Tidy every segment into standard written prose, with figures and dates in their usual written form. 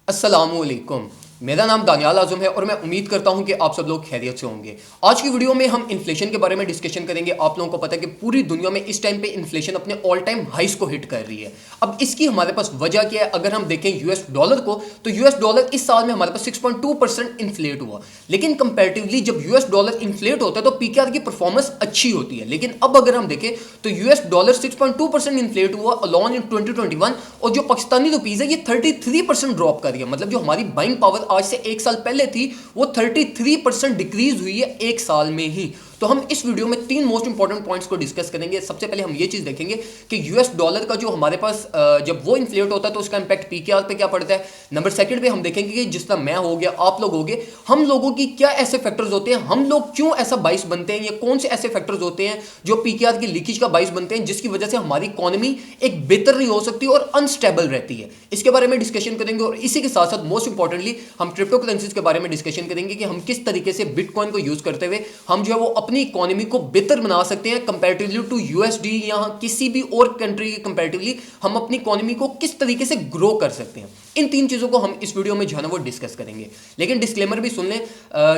अस्सलामुअलैकुम। मेरा नाम दानियाल आज़म है और मैं उम्मीद करता हूं कि आप सब लोग खैरियत से होंगे। आज की वीडियो में हम इन्फ्लेशन के बारे में डिस्कशन करेंगे। आप लोगों को पता है कि पूरी दुनिया में इस टाइम पे इन्फ्लेशन अपने ऑल टाइम हाइस को हिट कर रही है। अब इसकी हमारे पास वजह क्या है? अगर हम देखें यूएस डॉलर को, तो यूएस डॉलर इस साल में हमारे पास 6.2% इन्फ्लेट हुआ। लेकिन कंपेरेटिवली जब यूएस डॉलर इन्फ्लेट होता है तो पीकेआर की परफॉर्मेंस अच्छी होती है। लेकिन अब अगर हम देखें तो यूएस डॉलर 6.2% इन्फ्लेट हुआ अलॉन इन 2021, और जो पाकिस्तानी रुपीज है ये 33% ड्रॉप कर रही है। मतलब जो हमारी बाइंग पावर आज से एक साल पहले थी वो 33% डिक्रीज हुई है एक साल में ही। तो हम इस वीडियो में तीन मोस्ट इंपॉर्टेंट पॉइंट्स को डिस्कस करेंगे। सबसे पहले हम ये चीज देखेंगे कि यूएस डॉलर का जो हमारे पास जब वो इन्फ्लेट होता है तो उसका इंपैक्ट पीकेआर पे क्या पड़ता है। नंबर सेकंड पे हम देखेंगे कि जिस तरह मैं हो गया, आप लोग हो गए, हम लोगों की क्या ऐसे फैक्टर्स होते हैं, हम लोग क्यों ऐसा बाइस बनते हैं, ये कौन से ऐसे फैक्टर्स होते हैं जो पीकेआर की लीकेज का बाइस बनते हैं, जिसकी वजह से हमारी इकोनॉमी एक बेहतर नहीं हो सकती और अनस्टेबल रहती है। इसके बारे में डिस्कशन करेंगे और इसी के साथ साथ मोस्ट इंपॉर्टेंटली हम क्रिप्टो करेंसीज के बारे में डिस्कशन करेंगे कि हम किस तरीके से बिटकॉइन को यूज करते हुए हम जो है वो अपनी इकोनॉमी को बेहतर बना सकते हैं कंपैरेटिवली टू यूएसडी या किसी भी और कंट्री के कंपैरेटिवली हम अपनी इकोनॉमी को किस तरीके से ग्रो कर सकते हैं। इन तीन चीजों को हम इस वीडियो में जो है ना वो डिस्कस करेंगे। लेकिन डिस्क्लेमर भी सुन लें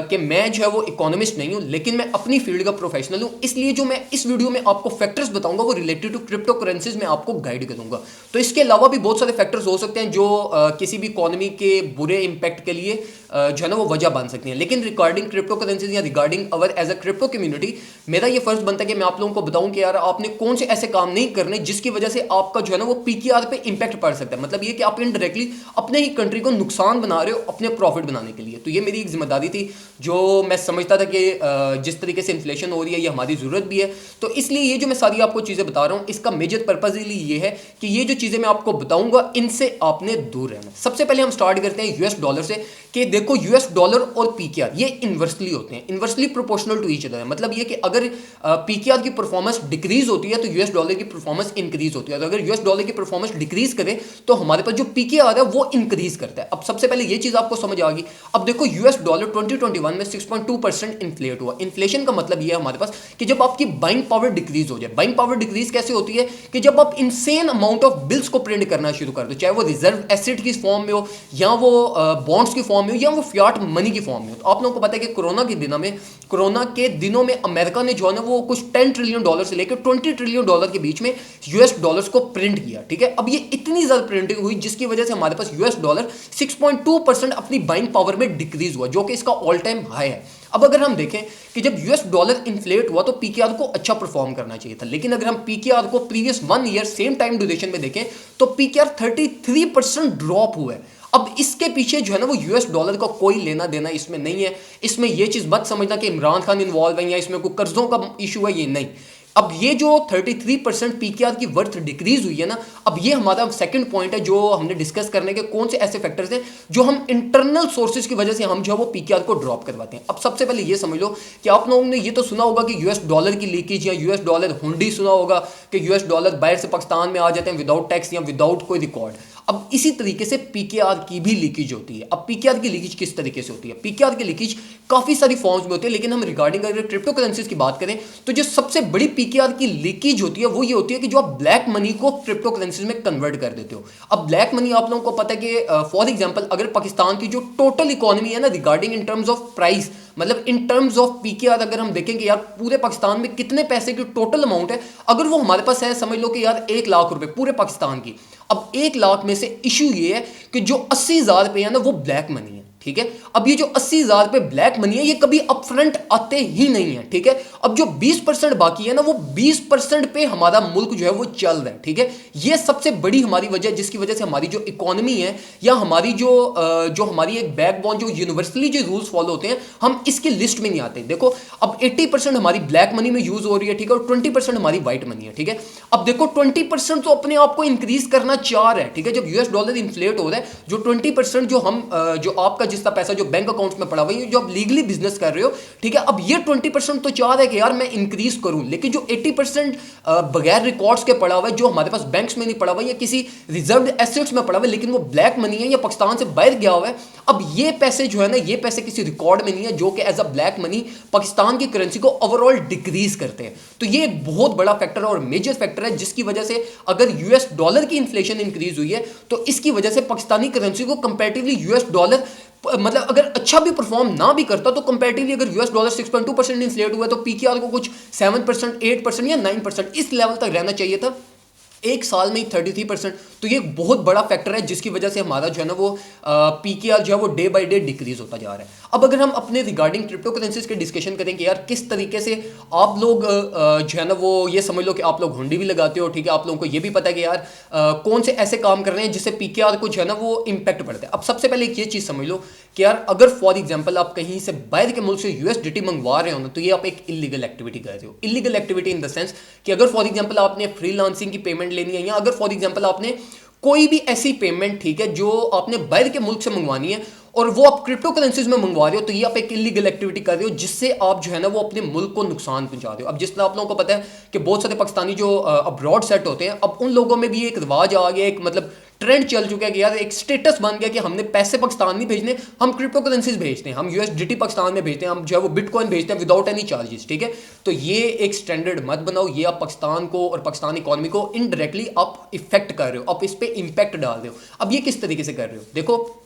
कि मैं जो है वो इकोनॉमिस्ट नहीं हूं, लेकिन मैं अपनी फील्ड का प्रोफेशनल हूं। इसलिए जो मैं इस वीडियो में आपको फैक्टर्स बताऊंगा वो रिलेटेड टू क्रिप्टो करेंसीज में आपको गाइड करूंगा। तो इसके अलावा भी बहुत सारे फैक्टर्स हो सकते हैं जो किसी भी इकोनॉमी के बुरे इंपैक्ट के लिए जो है ना वो वजह बन सकती हैं। लेकिन रिगार्डिंग क्रिप्टो करेंसीज या regarding our as a crypto community मेरा ये फर्ज बनता है कि मैं आप लोगों को बताऊं कि यार आपने कौन से ऐसे काम नहीं करने जिसकी वजह से आपका जो है ना वो पीकेआर पे इंपैक्ट पड़ सकता है। मतलब ये कि आप इनडायरेक्टली अपने ही कंट्री को नुकसान बना रहे हो अपने प्रॉफिट बनाने के लिए। तो ये मेरी एक जिम्मेदारी थी जो मैं समझता था कि जिस तरीके से इन्फ्लेशन हो रही है ये हमारी जरूरत भी है। तो इसलिए ये जो मैं सारी आपको चीजें बता रहा हूं इसका मेजर पर्पज ये है कि ये जो चीजें मैं आपको बताऊंगा इनसे आपने दूर रहना। सबसे पहले हम स्टार्ट करते हैं यूएस डॉलर से कि देखो यूएस डॉलर और पीकेआर ये इन्वर्सली होते हैं, inversely proportional to each other. मतलब ये कि अगर पीकेआर की परफॉर्मेंस डिक्रीज होती है तो यूएस डॉलर की परफॉर्मेंस इंक्रीज होती है, और अगर यूएस डॉलर की परफॉर्मेंस डिक्रीज करे तो हमारे पास जो पीकेआर है वो इंक्रीज करता है। अब सबसे पहले ये चीज आपको समझ आ गई। अब देखो यूएस डॉलर 2021 में 6.2% इन्फ्लेट हुआ। इन्फ्लेशन का मतलब ये है हमारे पास कि जब आपकी बाइंग पावर डिक्रीज हो जाए। बाइंग पावर डिक्रीज कैसे होती है कि जब आप इनसेन अमाउंट ऑफ बिल्स को प्रिंट करना शुरू कर दो, चाहे वो रिजर्व एसेट की फॉर्म में हो या वो बॉन्ड्स की फॉर्म में हो या वो फियाट मनी की फॉर्म में हो। तो आप लोगों को पता है कि कोरोना के दिनों में अमेरिका ने जो है ना वो कुछ $10 ट्रिलियन से लेकर $20 ट्रिलियन के बीच में यूएस डॉलर्स को प्रिंट किया। ठीक है, अब ये इतनी ज्यादा प्रिंटिंग हुई जिसकी वजह से हमारे पास यूएस डॉलर 6.2% अपनी बाइंग पावर में डिक्रीज हुआ, जो कि इसका ऑल टाइम हाई है। अब अगर हम देखें कि जब यूएस डॉलर इन्फ्लेट हुआ तो पीकेआर को अच्छा परफॉर्म करना चाहिए था। लेकिन अगर हम पीकेआर को previous 1 year same time duration में देखें तो पीकेआर 33% ड्रॉप हुआ है। अब इसके पीछे जो है ना वो यूएस डॉलर का कोई लेना देना इसमें नहीं है। इसमें ये चीज मत समझना कि इमरान खान इन्वॉल्व है या इसमें कोई कर्जों का इशू है, ये नहीं। अब ये जो 33% पीकेआर की वर्थ डिक्रीज हुई है ना, अब ये हमारा सेकंड पॉइंट है जो हमने डिस्कस करने के कौन से ऐसे फैक्टर्स हैं जो हम इंटरनल सोर्सेज की वजह से हम जो है वो पीकेआर को ड्रॉप करवाते हैं। अब सबसे पहले ये समझ लो कि आप लोगों ने ये तो सुना होगा कि यूएस डॉलर की लीकेज या यूएस डॉलर हुंडी सुना होगा कि यूएस डॉलर बाहर से पाकिस्तान में आ जाते हैं विदाउट टैक्स या विदाउट कोई रिकॉर्ड। अब इसी तरीके से पीकेआर की भी लीकेज होती है। अब पीकेआर की लीकेज किस तरीके से होती है? पीकेआर की लीकेज काफी सारी फॉर्म्स में होती है, लेकिन हम रिगार्डिंग अगर क्रिप्टो करेंसीज की बात करें तो जो सबसे बड़ी पीकेआर की लीकेज होती है वो ये होती है कि जो आप ब्लैक मनी को क्रिप्टो करेंसीज में कन्वर्ट कर देते हो। अब ब्लैक मनी आप लोगों को पता है कि फॉर एग्जांपल अगर पाकिस्तान की जो टोटल इकोनॉमी है ना regarding in terms of price, मतलब इन टर्म्स ऑफ पीकेआर अगर हम देखेंगे यार पूरे पाकिस्तान में कितने पैसे की टोटल अमाउंट है, अगर वो हमारे पास है समझ लो कि यार 1 लाख रुपए पूरे पाकिस्तान की। अब 1 लाख में से इशू ये है कि जो 80,000 रुपए है ना वो ब्लैक मनी है। ठीक है, अब ये जो 80,000 रुपए ब्लैक मनी है ये कभी अपफ्रंट आते ही नहीं है। ठीक है, अब जो 20% बाकी है ना वो 20% पे हमारा मुल्क जो है वो चल रहा है। ठीक है, ये सबसे बड़ी हमारी वजह जिसकी वजह से हमारी जो इकोनॉमी है या हमारी जो हमारी एक बैकबोन जो यूनिवर्सली जो रूल्स फॉलो होते हैं हम इसकी लिस्ट में नहीं आते। देखो अब 80% हमारी ब्लैक मनी में यूज हो रही है, ठीक है, और 20% हमारी व्हाइट मनी है। ठीक है, अब देखो 20% तो अपने आप को इंक्रीज करना चाह रहा है। ठीक है, जब यूएस डॉलर इन्फ्लेट हो रहा है जो 20% जो आपका जितना पैसा जो बैंक अकाउंट्स में पड़ा हुआ है, जो आप लीगली बिजनेस कर रहे हो, ठीक है, अब ये 20% तो चाह रहा है कि यार मैं इंक्रीज करूं, लेकिन जो 80% बगैर रिकॉर्ड्स के पड़ा हुआ है, जो हमारे पास बैंक्स में नहीं पड़ा हुआ है या किसी रिजर्व एसेट्स में पड़ा हुआ है, लेकिन वो ब्लैक मनी है या पाकिस्तान से बाहर गया हुआ है, अब ये पैसे जो है ना, ये पैसे किसी रिकॉर्ड में नहीं है, जो कि as a black money Pakistan की करेंसी को ओवरऑल डिक्रीज करते हैं। तो ये एक बहुत बड़ा फैक्टर और मेजर फैक्टर है, जिसकी वजह से अगर यूएस डॉलर की इन्फ्लेशन इंक्रीज हुई है तो इसकी वजह से पाकिस्तानी करेंसी को कंपैरेटिवली यूएस डॉलर, मतलब अगर अच्छा भी परफॉर्म ना भी करता तो कंपैरेटिवली अगर यूएस डॉलर 6.2% इन्फ्लेट हुआ तो पीकेआर को कुछ 7%, 8% या 9% इस लेवल तक रहना चाहिए था, एक साल में ही 33%। तो ये एक बहुत बड़ा फैक्टर है जिसकी वजह से हमारा जो है ना वो पीकेआर जो है वो डे बाय डे डिक्रीज होता जा रहा है। अब अगर हम अपने रिगार्डिंग क्रिप्टो करेंसीज के डिस्कशन करें कि यार किस तरीके से आप लोग जो है ना वो ये समझ लो कि आप लोग हुंडी भी लगाते हो, ठीक है, आप लोगों को ये भी पता है कि यार कौन से ऐसे काम कर रहे हैं जिससे पीकेआर को जो है ना वो इंपैक्ट पड़ता है। अब सबसे पहले एक ये चीज़ समझ लो कि यार अगर फॉर एग्जाम्पल आप कहीं से बाहर के मुल्क से यूएसडीटी मंगवा रहे हो ना, तो ये आप एक इलीगल एक्टिविटी कर रहे हो। Illegal activity in the sense कि अगर फॉर एग्जाम्पल आपने फ्रीलांसिंग की पेमेंट लेनी है, या अगर फॉर एग्जाम्पल आपने कोई भी ऐसी पेमेंट, ठीक है, जो आपने बाहर के मुल्क से मंगवानी है और वो आप क्रिप्टो करेंसीज में मंगवा रहे हो, तो ये आप एक इलीगल एक्टिविटी कर रहे हो जिससे आप जो है ना वो अपने मुल्क को नुकसान पहुंचा रहे हो। अब जिस तरह आप लोगों को पता है कि बहुत सारे पाकिस्तानी जो अब्रॉड सेट होते हैं, अब उन लोगों में भी एक रिवाज आ गया, एक मतलब ट्रेंड चल चुका है कि यार एक स्टेटस बन गया कि हमने पैसे पाकिस्तान नहीं भेजने, हम क्रिप्टो करेंसीज भेजते हैं, हम यूएसडीटी पाकिस्तान में भेजते हैं, हम जो है वो बिटकॉइन भेजते हैं विदाउट एनी चार्जेस, ठीक है। तो ये एक स्टैंडर्ड मत बनाओ, ये आप पाकिस्तान को और पाकिस्तानी इकॉनमी को इनडायरेक्टली आप इफेक्ट कर रहे हो, आप इस पर इंपैक्ट डाल रहे हो। अब ये किस तरीके से कर रहे हो, देखो,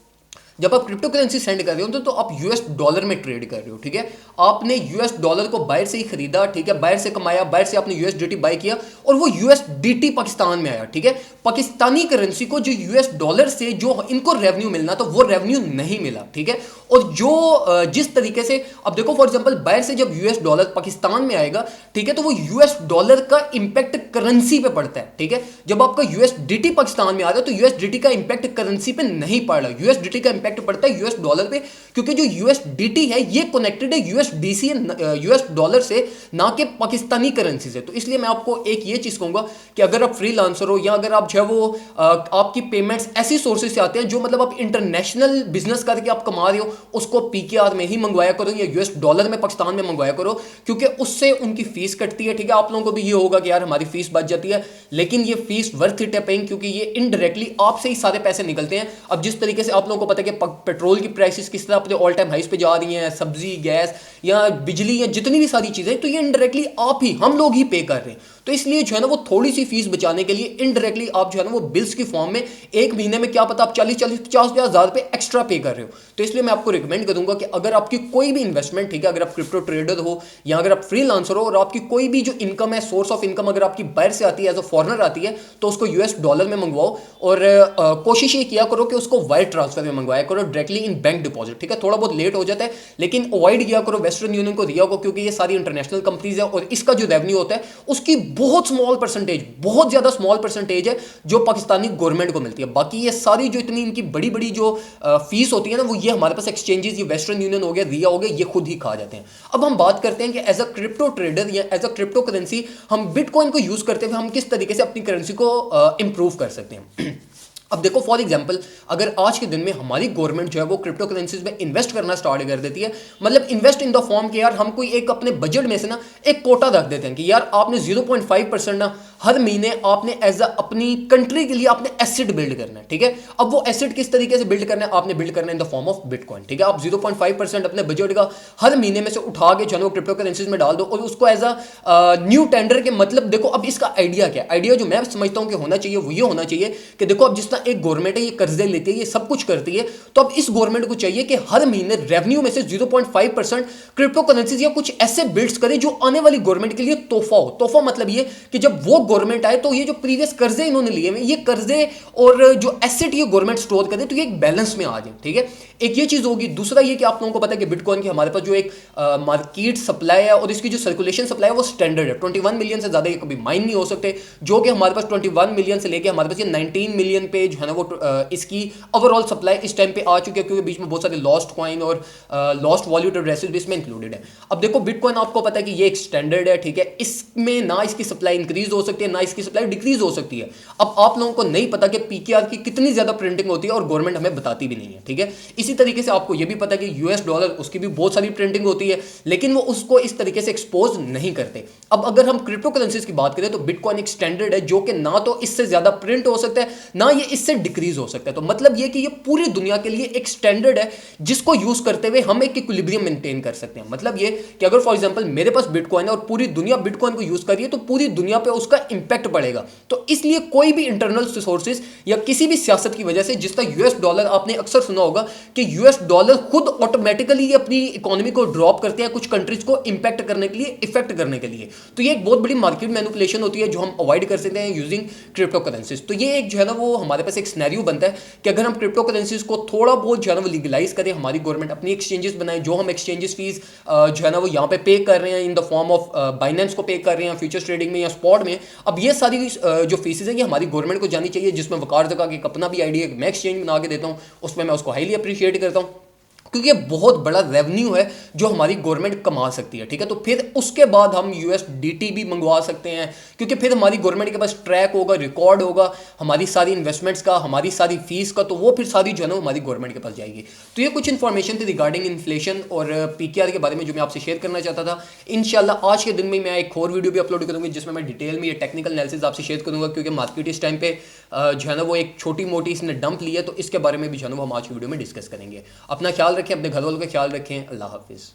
जब आप क्रिप्टो करेंसी सेंड कर रहे हो तो आप यूएस डॉलर में ट्रेड कर रहे हो, ठीक है, आपने यूएस डॉलर को बाहर से ही खरीदा, ठीक है, बाहर से कमाया, बाहर से आपने यूएसडीटी बाय किया और वो यूएसडीटी पाकिस्तान में आया, ठीक है। पाकिस्तानी करेंसी को जो यूएस डॉलर से जो इनको रेवेन्यू मिलना था वो रेवेन्यू नहीं मिला, ठीक है। और जो जिस तरीके से अब देखो फॉर एग्जांपल बाहर से जब यूएस डॉलर पाकिस्तान में आएगा, ठीक है, तो वो यूएस डॉलर का इंपैक्ट करेंसी पे पड़ता है, ठीक है। जब आपका यूएसडीटी पाकिस्तान में आ रहा है तो यूएसडीटी का इंपैक्ट करेंसी पे नहीं पड़ रहा, यूएसडीटी का इंपैक्ट पड़ता है यूएस डॉलर पे, क्योंकि जो यूएसडीटी है ये कनेक्टेड है यूएसडीसी यूएस डॉलर से, ना कि पाकिस्तानी करेंसी से। तो इसलिए मैं आपको एक ये चीज कहूंगा कि अगर आप फ्रीलांसर हो या अगर आप जो है वो आपकी पेमेंट्स ऐसी सोर्सेज से आते हैं जो मतलब आप इंटरनेशनल बिजनेस करके आप कमा रहे हो, उसको पीकेआर में ही मंगवाया करो या यूएस डॉलर में पाकिस्तान में मंगवाया करो, क्योंकि उससे उनकी फीस कटती है, ठीक है। आप लोगों को भी ये होगा कि यार हमारी फीस बच जाती है, लेकिन ये फीस वर्थ इट है पेइंग, क्योंकि ये इनडायरेक्टली आपसे ही सारे पैसे निकलते हैं। अब जिस तरीके से आप लोगों को पता है कि पेट्रोल की प्राइसेस किस तरह अपने ऑल टाइम हाइस पे जा रही हैं, सब्जी, गैस या बिजली या जितनी भी सारी चीजें, तो ये इनडायरेक्टली आप ही, हम लोग ही पे कर रहे हैं। तो इसलिए जो है ना वो थोड़ी सी फीस बचाने के लिए इनडायरेक्टली आप जो है ना वो बिल्स की फॉर्म में एक महीने में क्या पता आप 40-50 रुपए एक्स्ट्रा पे कर रहे हो। तो इसलिए मैं आपको रिकमेंड करूंगा कि अगर आपकी कोई भी इन्वेस्टमेंट, ठीक है, अगर आप क्रिप्टो ट्रेडर हो या अगर आप फ्रीलांसर हो और आपकी कोई भी जो इनकम है, सोर्स ऑफ इनकम अगर आपकी बाहर से आती है, एज अ फॉरनर आती है, तो उसको यूएस डॉलर में मंगवाओ और कोशिश ये किया करो कि उसको वायर ट्रांसफर में मंगवाया करो, डायरेक्टली इन बैंक डिपॉजिट, ठीक है। थोड़ा बहुत लेट हो जाता है लेकिन अवॉइड किया करो वेस्टर्न यूनियन को, रिया को, क्योंकि ये सारी इंटरनेशनल कंपनीज है और इसका जो रेवेन्यू होता है उसकी बहुत स्मॉल परसेंटेज, बहुत ज्यादा स्मॉल परसेंटेज है जो पाकिस्तानी गवर्नमेंट को मिलती है। बाकी ये सारी जो इतनी इनकी बड़ी बड़ी जो फीस होती है ना, वो ये हमारे पास एक्सचेंजेस, ये वेस्टर्न यूनियन हो गया, रिया हो गया, ये खुद ही खा जाते हैं। अब हम बात करते हैं कि एज अ क्रिप्टो ट्रेडर या एज अ क्रिप्टो करेंसी हम बिटकॉइन को यूज करते हुए हम किस तरीके से अपनी करेंसी को इंप्रूव कर सकते हैं। अब देखो फॉर एग्जांपल अगर आज के दिन में हमारी गवर्नमेंट जो है वो क्रिप्टो करेंसीज में इन्वेस्ट करना स्टार्ट कर देती है, मतलब इन्वेस्ट इन द फॉर्म के यार हम कोई एक अपने बजट में से ना एक कोटा रख देते हैं कि यार आपने 0.5% ना हर महीने आपने एज अ अपनी कंट्री के लिए आपने एसेट बिल्ड करना है, ठीक है। अब वो एसेट किस तरीके से बिल्ड करना है, आपने बिल्ड करना है in the form of bitcoin, ठीक है। आप 0.5% अपने बजट का हर महीने में से उठा के जो है वो क्रिप्टो करेंसीज में डाल दो और उसको एज अ न्यू टेंडर के, मतलब देखो अब इसका आइडिया क्या है, आइडिया जो मैं समझता हूं कि होना चाहिए वो ये होना चाहिए कि देखो अब जिस तरह एक गवर्नमेंट है ये कर्जे लेती है, ये सब कुछ करती है, तो अब इस गवर्नमेंट को चाहिए कि हर महीने रेवेन्यू में से 0.5% क्रिप्टो करेंसीज या कुछ ऐसे बिल्ड्स करे जो आने वाली गवर्नमेंट के लिए तोहफा हो। तोहफा मतलब ये कि जब वो गवर्नमेंट आए तो ये जो प्रीवियस कर्जे इन्होंने लिए हैं, ये कर्जे और जो एसेट ये गवर्नमेंट स्टोर करे तो ये एक बैलेंस में आ जाए, ठीक है। एक ये चीज होगी। दूसरा ये कि आप लोगों को पता है कि बिटकॉइन की हमारे पास जो एक मार्केट सप्लाई है और इसकी जो सर्कुलेशन सप्लाई है वो स्टैंडर्ड है, 21 मिलियन से ज्यादा ये कभी माइन नहीं हो सकते, जो कि हमारे पास 21 मिलियन से लेके हमारे पास ये 19 मिलियन पे जो है ना वो इसकी ओवरऑल सप्लाई इस टाइम पे आ चुकी है, क्योंकि बीच में बहुत सारे लॉस्ट कॉइन और लॉस्ट वॉल्यूट एड्रेसेस भी इसमें इंक्लूडेड है। अब देखो बिटकॉइन आपको पता है कि ये एक स्टैंडर्ड है, ठीक है, इसमें ना इसकी सप्लाई इंक्रीज हो सकती सकती है, ना इसकी सप्लाई डिक्रीज हो सकती है। अब आप लोगों को नहीं पता कि पीकेआर की कितनी ज्यादा प्रिंटिंग होती है और गवर्नमेंट हमें बताती भी नहीं है, ठीक है। इसी तरीके से आपको यह भी पता है कि यूएस डॉलर, उसकी भी बहुत सारी प्रिंटिंग होती है, लेकिन वो उसको इस तरीके से एक्सपोज नहीं करते। अब अगर हम क्रिप्टो करेंसीज की बात करें तो बिटकॉइन एक स्टैंडर्ड है जो कि ना तो इससे ज्यादा प्रिंट हो सकता है, ना ये इससे डिक्रीज हो सकता है। तो मतलब ये कि ये पूरी दुनिया के लिए एक स्टैंडर्ड है जिसको यूज करते हुए हम एक इक्विलिब्रियम मेंटेन कर सकते हैं। मतलब ये कि अगर फॉर एग्जांपल मेरे पास बिटकॉइन है और पूरी दुनिया बिटकॉइन को यूज कर रही है तो पूरी दुनिया पे उसका इंपैक्ट पड़ेगा। तो इसलिए कोई भी इंटरनल रिसोर्सेज या किसी भी सियासत की वजह से, जिसका यूएस डॉलर, आपने अक्सर सुना होगा कि यूएस डॉलर खुद ऑटोमेटिकली अपनी इकोनॉमी को ड्रॉप करते हैं कुछ कंट्रीज को इंपैक्ट करने के लिए, इफेक्ट करने के लिए। तो ये एक बहुत बड़ी मार्केट मैनिपुलेशन होती है जो हम अवॉइड कर सकते हैं यूजिंग क्रिप्टो करेंसीज। तो ये एक जो है ना वो हमारे पास एक सिनेरियो बनता है कि अगर हम क्रिप्टो करेंसीज को थोड़ा बहुत जो है ना वो लीगलाइज करें, हमारी गवर्नमेंट अपनी एक्सचेंजेस बनाए, जो हम एक्सचेंजेस फीस जो है ना वो यहाँ पे कर रहे हैं in the form of Binance को पे कर रहे हैं, फ्यूचर्स ट्रेडिंग में या स्पॉट में। अब ये सारी जो फीसेज हैं ये हमारी गवर्नमेंट को जानी चाहिए, जिसमें वकार जगह की अपना भी आइडिया मैं एक्सचेंज बना के देता हूँ, उसमें मैं उसको हाईली अप्रिशिएट करता हूँ, क्योंकि ये बहुत बड़ा रेवेन्यू है जो हमारी गवर्नमेंट कमा सकती है, ठीक है। तो फिर उसके बाद हम यूएसडीटी भी मंगवा सकते हैं, क्योंकि फिर हमारी गवर्नमेंट के पास ट्रैक होगा, रिकॉर्ड होगा हमारी सारी इन्वेस्टमेंट्स का, हमारी सारी फीस का, तो वो फिर सारी जो है ना हमारी गवर्नमेंट के पास जाएगी। तो ये कुछ इन्फॉर्मेशन थी रिगार्डिंग इन्फ्लेशन और पीकेआर के बारे में जो मैं आपसे शेयर करना चाहता था। इंशाल्लाह आज के दिन में मैं एक और वीडियो भी अपलोड करूँगी जिसमें मैं डिटेल में ये टेक्निकल एनालिसिस आपसे शेयर करूँगा, क्योंकि मार्केट इस टाइम पे जो है ना वो एक छोटी मोटी इसने डंप ली है, तो इसके बारे में भी जो है ना वो हम आज की वीडियो में डिस्कस करेंगे। अपना ख्याल रखें, अपने घर वालों का ख्याल रखें। अल्लाह हाफिज़।